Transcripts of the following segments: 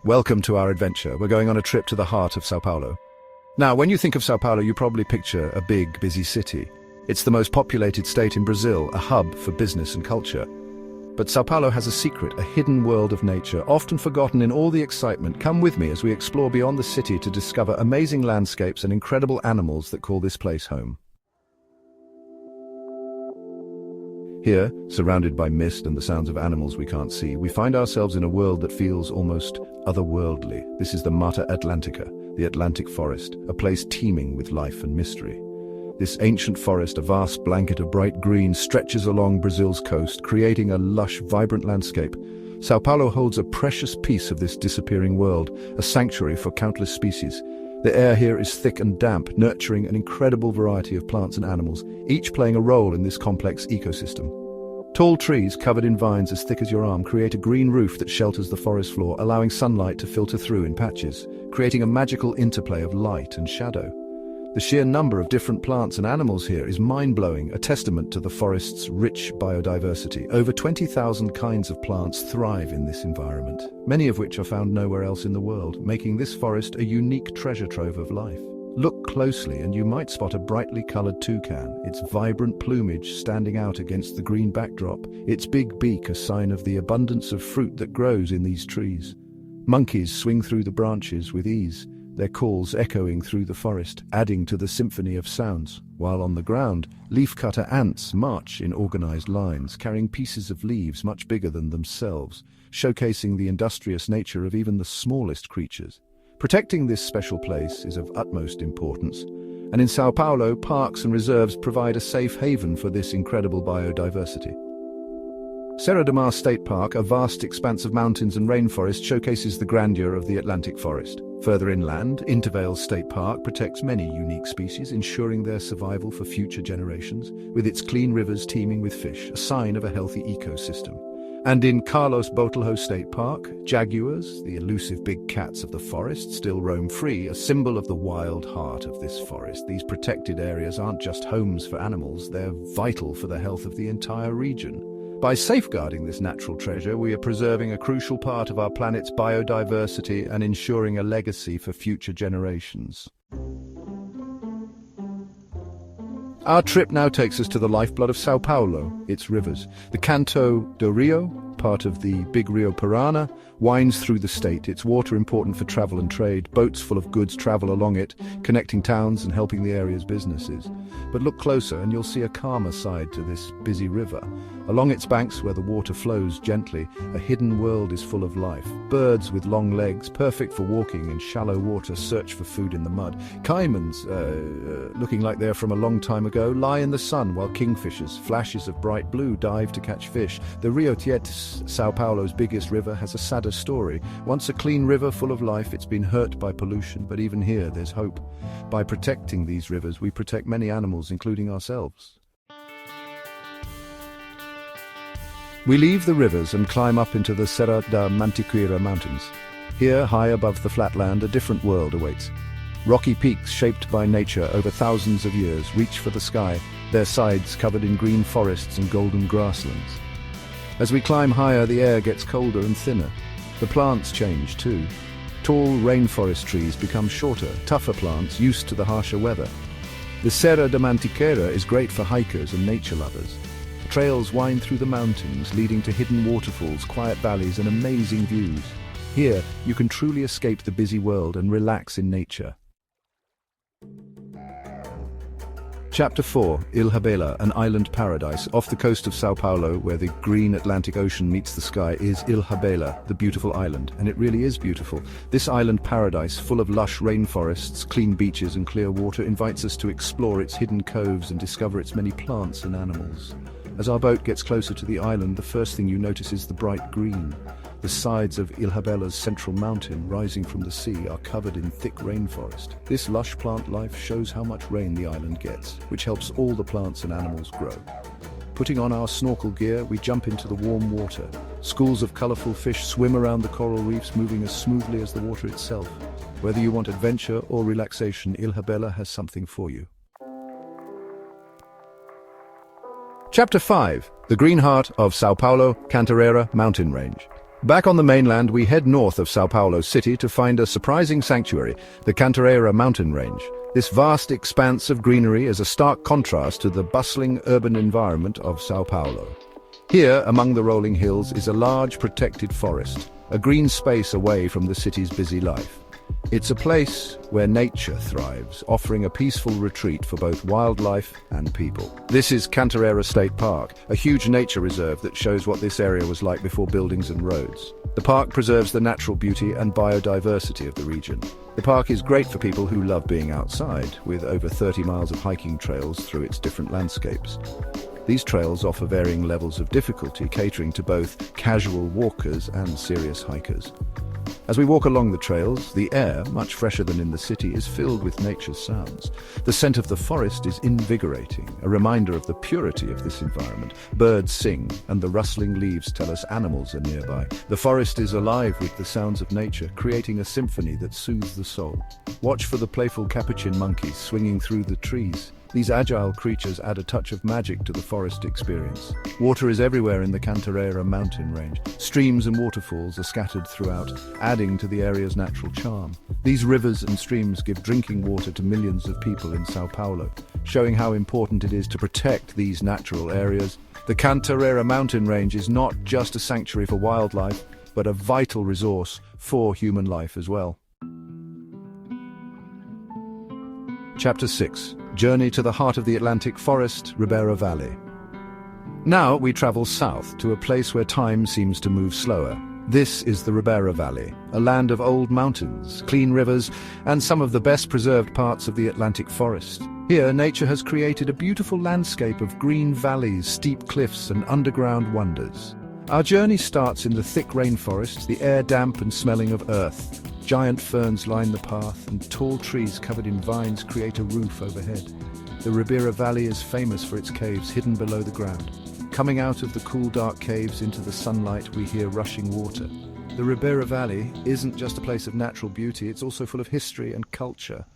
Welcome to our adventure. We're going on a trip to the heart of São Paulo. Now, when you think of São Paulo, you probably picture a big, busy city. It's the most populated state in Brazil, a hub for business and culture. But São Paulo has a secret, a hidden world of nature, often forgotten in all the excitement. Come with me as we explore beyond the city to discover amazing landscapes and incredible animals that call this place home. Here, surrounded by mist and the sounds of animals we can't see, we find ourselves in a world that feels almost otherworldly. This is the Mata Atlântica, the Atlantic forest, a place teeming with life and mystery. This ancient forest, a vast blanket of bright green, stretches along Brazil's coast, creating a lush, vibrant landscape. São Paulo holds a precious piece of this disappearing world, a sanctuary for countless species. The air here is thick and damp, nurturing an incredible variety of plants and animals, each playing a role in this complex ecosystem. Tall trees covered in vines as thick as your arm create a green roof that shelters the forest floor, allowing sunlight to filter through in patches, creating a magical interplay of light and shadow. The sheer number of different plants and animals here is mind-blowing, a testament to the forest's rich biodiversity. Over 20,000 kinds of plants thrive in this environment, many of which are found nowhere else in the world, making this forest a unique treasure trove of life. Look closely and you might spot a brightly colored toucan, its vibrant plumage standing out against the green backdrop, its big beak a sign of the abundance of fruit that grows in these trees. Monkeys swing through the branches with ease, their calls echoing through the forest, adding to the symphony of sounds, while on the ground, leafcutter ants march in organized lines, carrying pieces of leaves much bigger than themselves, showcasing the industrious nature of even the smallest creatures. Protecting this special place is of utmost importance, and in São Paulo, parks and reserves provide a safe haven for this incredible biodiversity. Serra do Mar State Park, a vast expanse of mountains and rainforest, showcases the grandeur of the Atlantic forest. Further inland, Intervale State Park protects many unique species, ensuring their survival for future generations, with its clean rivers teeming with fish, a sign of a healthy ecosystem. And in Carlos Botelho State Park, jaguars, the elusive big cats of the forest, still roam free, a symbol of the wild heart of this forest. These protected areas aren't just homes for animals, they're vital for the health of the entire region. By safeguarding this natural treasure, we are preserving a crucial part of our planet's biodiversity and ensuring a legacy for future generations. Our trip now takes us to the lifeblood of São Paulo, its rivers. The Canto do Rio, part of the big Rio Parana, winds through the state, its water important for travel and trade. Boats full of goods travel along it, connecting towns and helping the area's businesses. But look closer and you'll see a calmer side to this busy river. Along its banks, where the water flows gently, a hidden world is full of life. Birds with long legs, perfect for walking in shallow water, search for food in the mud. Caimans, looking like they're from a long time ago, lie in the sun, while kingfishers, flashes of bright blue, dive to catch fish. The Rio Tietê, São Paulo's biggest river, has a sadder story. Once a clean river full of life, it's been hurt by pollution, but even here there's hope. By protecting these rivers, we protect many animals, including ourselves. We leave the rivers and climb up into the Serra da Mantiqueira mountains. Here, high above the flatland, a different world awaits. Rocky peaks shaped by nature over thousands of years reach for the sky, their sides covered in green forests and golden grasslands. As we climb higher, the air gets colder and thinner. The plants change too. Tall rainforest trees become shorter, tougher plants used to the harsher weather. The Serra da Mantiqueira is great for hikers and nature lovers. Trails wind through the mountains, leading to hidden waterfalls, quiet valleys, and amazing views. Here, you can truly escape the busy world and relax in nature. Chapter 4, Ilha Bela, an island paradise. Off the coast of São Paulo, where the green Atlantic Ocean meets the sky, is Ilha Bela, the beautiful island. And it really is beautiful. This island paradise, full of lush rainforests, clean beaches, and clear water, invites us to explore its hidden coves and discover its many plants and animals. As our boat gets closer to the island, the first thing you notice is the bright green. The sides of Ilha Bela's central mountain, rising from the sea, are covered in thick rainforest. This lush plant life shows how much rain the island gets, which helps all the plants and animals grow. Putting on our snorkel gear, we jump into the warm water. Schools of colorful fish swim around the coral reefs, moving as smoothly as the water itself. Whether you want adventure or relaxation, Ilha Bela has something for you. Chapter 5, the green heart of São Paulo Cantareira mountain range. Back on the mainland, we head north of São Paulo City to find a surprising sanctuary, the Cantareira mountain range. This vast expanse of greenery is a stark contrast to the bustling urban environment of São Paulo. Here, among the rolling hills, is a large protected forest, a green space away from the city's busy life. It's a place where nature thrives, offering a peaceful retreat for both wildlife and people. This is Cantareira State Park, a huge nature reserve that shows what this area was like before buildings and roads. The park preserves the natural beauty and biodiversity of the region. The park is great for people who love being outside, with over 30 miles of hiking trails through its different landscapes. These trails offer varying levels of difficulty, catering to both casual walkers and serious hikers. As we walk along the trails, the air, much fresher than in the city, is filled with nature's sounds. The scent of the forest is invigorating, a reminder of the purity of this environment. Birds sing, and the rustling leaves tell us animals are nearby. The forest is alive with the sounds of nature, creating a symphony that soothes the soul. Watch for the playful capuchin monkeys swinging through the trees. These agile creatures add a touch of magic to the forest experience. Water is everywhere in the Cantareira mountain range. Streams and waterfalls are scattered throughout, adding to the area's natural charm. These rivers and streams give drinking water to millions of people in São Paulo, showing how important it is to protect these natural areas. The Cantareira mountain range is not just a sanctuary for wildlife, but a vital resource for human life as well. Chapter 6. Journey to the heart of the Atlantic forest, Ribeira Valley. Now we travel south to a place where time seems to move slower. This is the Ribeira Valley, a land of old mountains, clean rivers, and some of the best preserved parts of the Atlantic forest. Here, nature has created a beautiful landscape of green valleys, steep cliffs, and underground wonders. Our journey starts in the thick rainforests, the air damp and smelling of earth. Giant ferns line the path, and tall trees covered in vines create a roof overhead. The Ribeira Valley is famous for its caves hidden below the ground. Coming out of the cool, dark caves into the sunlight, we hear rushing water. The Ribeira Valley isn't just a place of natural beauty, it's also full of history and culture.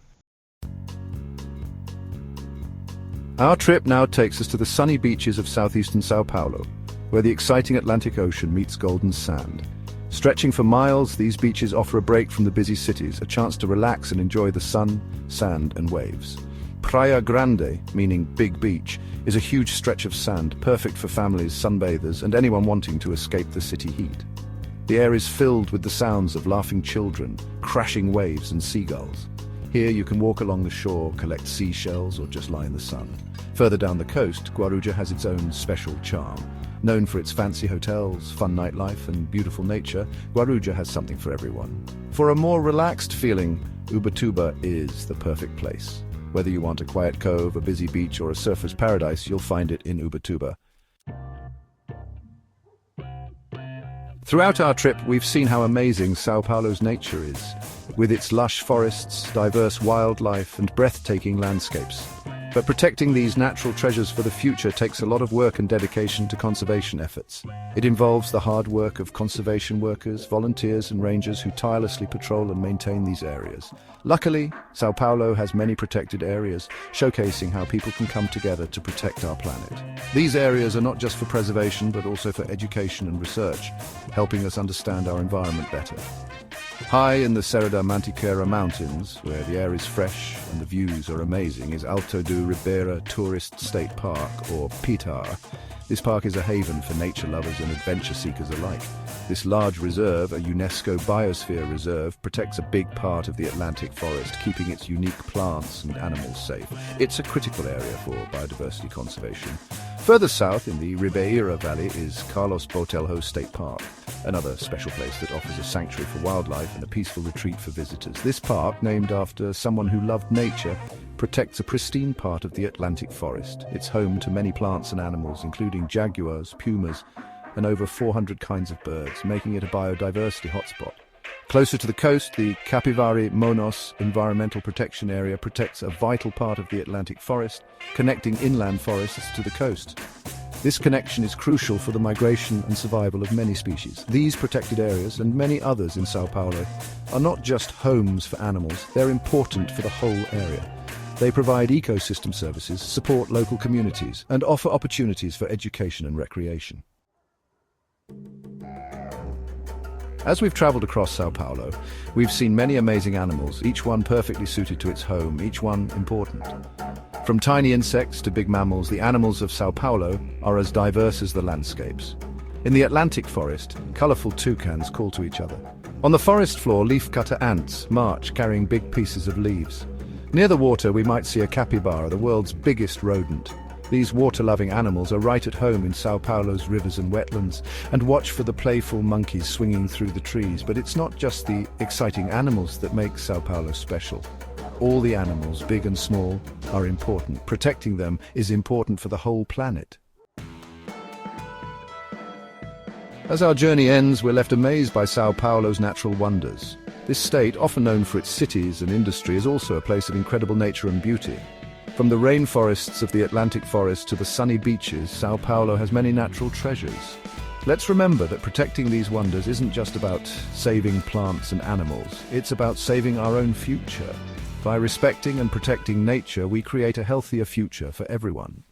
Our trip now takes us to the sunny beaches of southeastern São Paulo, where the exciting Atlantic Ocean meets golden sand. Stretching for miles, these beaches offer a break from the busy cities, a chance to relax and enjoy the sun, sand, and waves. Praia Grande, meaning big beach, is a huge stretch of sand, perfect for families, sunbathers, and anyone wanting to escape the city heat. The air is filled with the sounds of laughing children, crashing waves, and seagulls. Here you can walk along the shore, collect seashells, or just lie in the sun. Further down the coast, Guarujá has its own special charm. Known for its fancy hotels, fun nightlife, and beautiful nature, Guarujá has something for everyone. For a more relaxed feeling, Ubatuba is the perfect place. Whether you want a quiet cove, a busy beach, or a surfer's paradise, you'll find it in Ubatuba. Throughout our trip, we've seen how amazing São Paulo's nature is, with its lush forests, diverse wildlife, and breathtaking landscapes. But protecting these natural treasures for the future takes a lot of work and dedication to conservation efforts. It involves the hard work of conservation workers, volunteers, and rangers who tirelessly patrol and maintain these areas. Luckily, São Paulo has many protected areas, showcasing how people can come together to protect our planet. These areas are not just for preservation, but also for education and research, helping us understand our environment better. High in the Serra da Mantiqueira mountains, where the air is fresh and the views are amazing, is Alto do Ribeira Tourist State Park, or PITAR. This park is a haven for nature lovers and adventure seekers alike. This large reserve, a UNESCO Biosphere Reserve, protects a big part of the Atlantic forest, keeping its unique plants and animals safe. It's a critical area for biodiversity conservation. Further south in the Ribeira Valley is Carlos Botelho State Park, another special place that offers a sanctuary for wildlife and a peaceful retreat for visitors. This park, named after someone who loved nature, protects a pristine part of the Atlantic forest. It's home to many plants and animals, including jaguars, pumas, and over 400 kinds of birds, making it a biodiversity hotspot. Closer to the coast, the Capivari Monos Environmental Protection Area protects a vital part of the Atlantic forest, connecting inland forests to the coast. This connection is crucial for the migration and survival of many species. These protected areas, and many others in São Paulo, are not just homes for animals, they're important for the whole area. They provide ecosystem services, support local communities, and offer opportunities for education and recreation. As we've traveled across São Paulo, we've seen many amazing animals, each one perfectly suited to its home, each one important. From tiny insects to big mammals, the animals of São Paulo are as diverse as the landscapes. In the Atlantic forest, colorful toucans call to each other. On the forest floor, leafcutter ants march carrying big pieces of leaves. Near the water, we might see a capybara, the world's biggest rodent. These water-loving animals are right at home in São Paulo's rivers and wetlands, and watch for the playful monkeys swinging through the trees. But it's not just the exciting animals that make São Paulo special. All the animals, big and small, are important. Protecting them is important for the whole planet. As our journey ends, we're left amazed by São Paulo's natural wonders. This state, often known for its cities and industry, is also a place of incredible nature and beauty. From the rainforests of the Atlantic forest to the sunny beaches, São Paulo has many natural treasures. Let's remember that protecting these wonders isn't just about saving plants and animals, it's about saving our own future. By respecting and protecting nature, we create a healthier future for everyone.